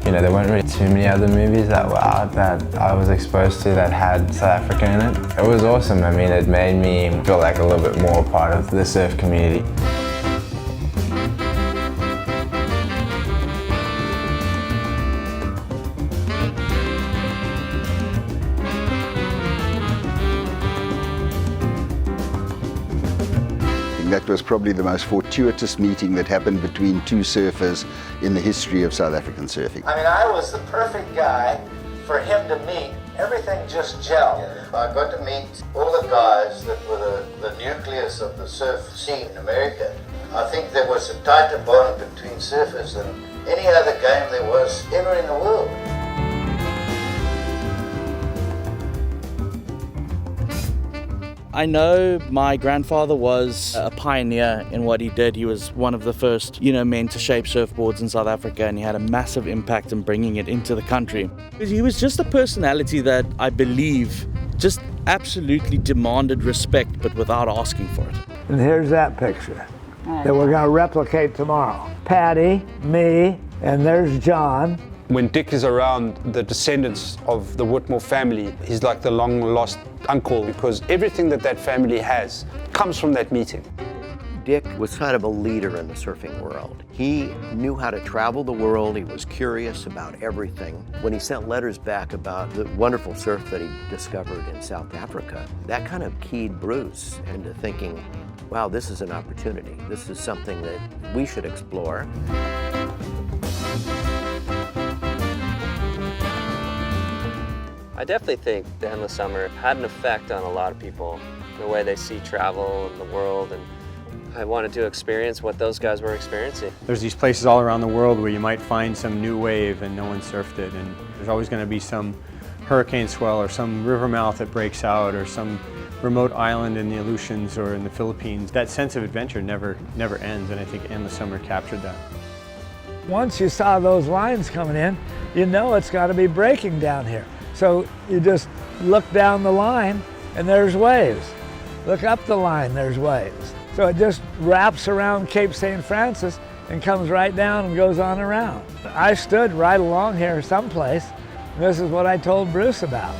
You know, there weren't really too many other movies that were out that I was exposed to that had South Africa in it. It was awesome. I mean, it made me feel like a little bit more part of the surf community. That was probably the most fortuitous meeting that happened between two surfers in the history of South African surfing. I mean, I was the perfect guy for him to meet. Everything just gelled. I got to meet all the guys that were the nucleus of the surf scene in America. I think there was a tighter bond between surfers than any other game there was ever in the world. I know my grandfather was a pioneer in what he did. He was one of the first, men to shape surfboards in South Africa, and he had a massive impact in bringing it into the country. He was just a personality that I believe just absolutely demanded respect, but without asking for it. And here's that picture that we're going to replicate tomorrow. Patty, me, and there's John. When Dick is around the descendants of the Whitmore family, he's like the long-lost uncle, because everything that family has comes from that meeting. Dick was kind of a leader in the surfing world. He knew how to travel the world. He was curious about everything. When he sent letters back about the wonderful surf that he discovered in South Africa, that kind of keyed Bruce into thinking, wow, this is an opportunity. This is something that we should explore. I definitely think the Endless Summer had an effect on a lot of people, the way they see travel and the world, and I wanted to experience what those guys were experiencing. There's these places all around the world where you might find some new wave and no one surfed it, and there's always going to be some hurricane swell or some river mouth that breaks out or some remote island in the Aleutians or in the Philippines. That sense of adventure never ends, and I think Endless Summer captured that. Once you saw those lines coming in, you know it's got to be breaking down here. So you just look down the line and there's waves. Look up the line, there's waves. So it just wraps around Cape St. Francis and comes right down and goes on around. I stood right along here someplace, and this is what I told Bruce about.